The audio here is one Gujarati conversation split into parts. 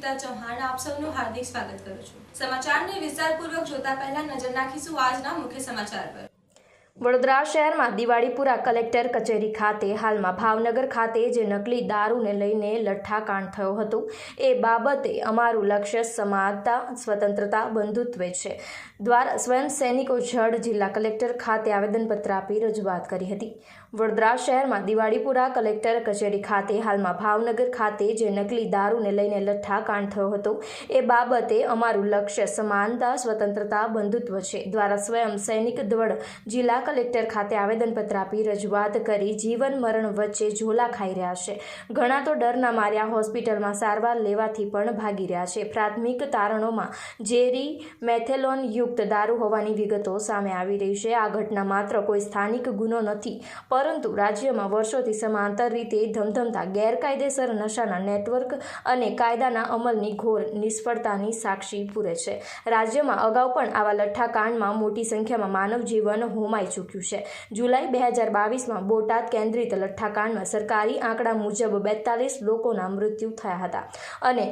અર્પિતા ચૌહાણ આપ સૌનું હાર્દિક સ્વાગત કરું છું। સમાચારને વિસ્તારપૂર્વક જોતા પહેલા નજર નાખીશું આજના મુખ્ય સમાચાર પર। વડોદરા શહેરમાં દિવાળીપુરા કલેક્ટર કચેરી ખાતે હાલમાં ભાવનગર ખાતે જે નકલી દારૂને લઈને લઠ્ઠાકાંડ થયો હતો એ બાબતે અમારું લક્ષ્ય સમાનતા, સ્વતંત્રતા, બંધુત્વ છે દ્વારા સ્વયં સૈનિકો જળ જિલ્લા કલેક્ટર ખાતે આવેદનપત્ર આપી રજૂઆત કરી હતી। વડોદરા શહેરમાં દિવાળીપુરા કલેક્ટર કચેરી ખાતે હાલમાં ભાવનગર ખાતે જે નકલી દારૂને લઈને લઠ્ઠાકાંડ થયો હતો એ બાબતે અમારું લક્ષ્ય સમાનતા, સ્વતંત્રતા, બંધુત્વ છે દ્વારા સ્વયં સૈનિક દળ જિલ્લા કલેક્ટર ખાતે આવેદનપત્ર આપી રજૂઆત કરી જીવન મરણ વચ્ચે ઝોલા ખાઈ રહ્યા છે। ઘણા તો ડરના માર્યા હોસ્પિટલમાં સારવાર લેવાથી પણ ભાગી રહ્યા છે। પ્રાથમિક તારણોમાં ઝેરી મેથેલોન યુક્ત દારૂ હોવાની વિગતો સામે આવી રહી છે। આ ઘટના માત્ર કોઈ સ્થાનિક ગુનો નથી, પરંતુ રાજ્યમાં વર્ષોથી સમાંતર રીતે ધમધમતા ગેરકાયદેસર નશાના નેટવર્ક અને કાયદાના અમલની ઘોર નિષ્ફળતાની સાક્ષી પૂરે છે। રાજ્યમાં અગાઉ પણ આવા લઠ્ઠાકાંડમાં મોટી સંખ્યામાં માનવ જીવન હોમાઈ ચૂક્યું છે। જુલાઈ 2022માં બોટાદ કેન્દ્રિત લઠ્ઠાકાંડમાં સરકારી આંકડા મુજબ 42 લોકોના મૃત્યુ થયા હતા અને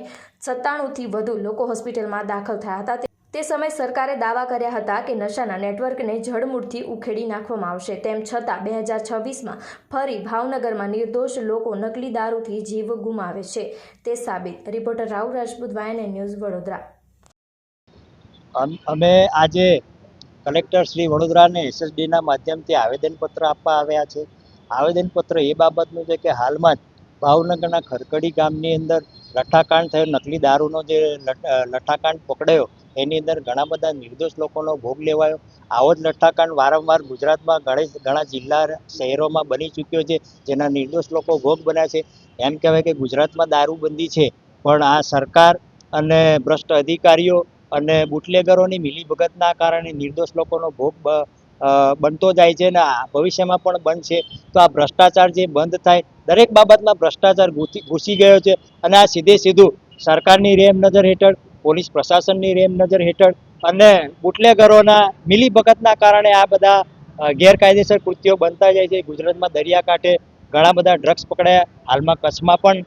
97થી વધુ લોકો હોસ્પિટલમાં દાખલ થયા હતા। તે સમયે સરકારે દાવા કર્યા હતા કે નશાના નેટવર્કને જડમૂળથી ઉખેડી નાખવામાં આવશે। તેમ છતાં 2026માં ફરી ભાવનગરમાં નિર્દોષ લોકો નકલી દારૂથી જીવ ગુમાવે છે તે સાબિત। Reporter Rahul Rajput, YNN news, Vadodara. અમે આજે કલેક્ટર શ્રી વડોદરાને SSDના માધ્યમથી આવેદનપત્ર આપવા આવ્યા છે। આવેદનપત્ર એ બાબતનું છે કે હાલમાં જ ભાવનગરના ખરકડી ગામની અંદર લઠ્ઠાકાંડ થયો, નકલી દારૂનો જે લઠ્ઠાકાંડ પકડાયો એની અંદર ઘણા બધા નિર્દોષ લોકોનો ભોગ લેવાયો। આવો જ લઠ્ઠાકાંડ વારંવાર ગુજરાતમાં ઘણા જિલ્લા શહેરોમાં બની ચૂક્યો છે, જેના નિર્દોષ લોકો ભોગ બન્યા છે। એમ કહેવાય કે ગુજરાતમાં દારૂબંધી છે, પણ આ સરકાર અને ભ્રષ્ટ અધિકારીઓ અને બુટલેગરોની મિલીભગતના કારણે નિર્દોષ લોકોનો ભોગ બનતો જાય છે ને ભવિષ્યમાં પણ બનશે। તો આ ભ્રષ્ટાચાર જે બંધ થાય, દરેક બાબતમાં ભ્રષ્ટાચાર ઘૂસી ગયો છે અને આ સીધું સરકારની રેમ નજર હેઠળ, પોલીસ પ્રશાસનની રેમ નજર હેઠળ અને બુટલેગરોના મિલીભગતના કારણે આ બધા ગેરકાયદેસર કૃત્યો બનતા જાય છે। ગુજરાતમાં દરિયાકાંઠે ઘણા બધા ડ્રગ્સ પકડાયા, હાલમાં કચ્છમાં પણ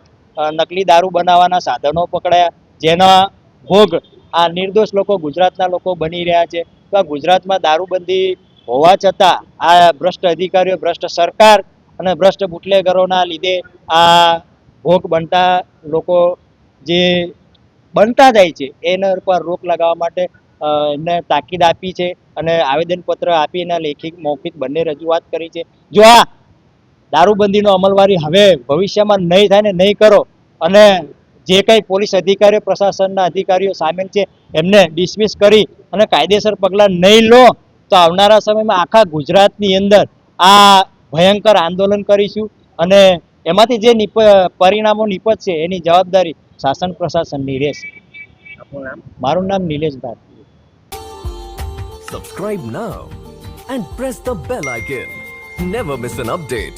નકલી દારૂ બનાવવાના સાધનો પકડાયા, જેના ભોગ આ નિર્દોષ લોકો, ગુજરાતના લોકો બની રહ્યા છે। તો આ ગુજરાતમાં દારૂબંધી હોવા છતાં આ ભ્રષ્ટ અધિકારીઓ, ભ્રષ્ટ સરકાર અને ભ્રષ્ટ બુટલેગરોના લીધે આ ભોગ બનતા લોકો જે બનતા જાય છે એના પર રોક લગાવવા માટે એમને તાકીદ આપી છે અને આવેદનપત્ર આપી એના લેખિત મૌખિક બંને રજૂઆત કરી છે। જો આ દારૂબંધીનો અમલવારી હવે ભવિષ્યમાં નહીં થાય ને નહીં કરો અને જે કંઈ પોલીસ અધિકારીઓ, પ્રશાસનના અધિકારીઓ સામેલ છે એમને ડિસમિસ કરી અને કાયદેસર પગલાં નહીં લો તો આવનારા સમયમાં આખા ગુજરાતની અંદર આ ભયંકર આંદોલન કરીશું અને એમાંથી જે પરિણામો નીપજશે એની જવાબદારી શાસન પ્રશાસનની રહેશે। મારું નામ Nilesh Bharati. Subscribe now and press the bell icon. Never miss an update.